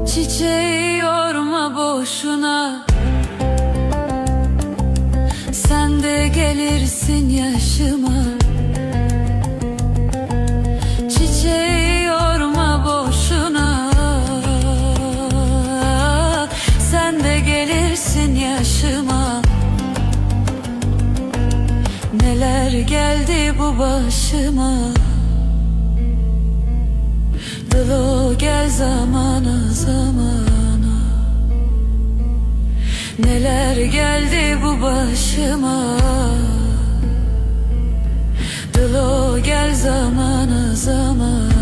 Çiçeği yorma boşuna, sen de gelirsin yaşıma. Çiçeği yorma boşuna, sen de gelirsin yaşıma. Neler geldi bu başıma, Dılo gel zamana zamana. Neler geldi bu başıma, Dılo gel zamana zamana.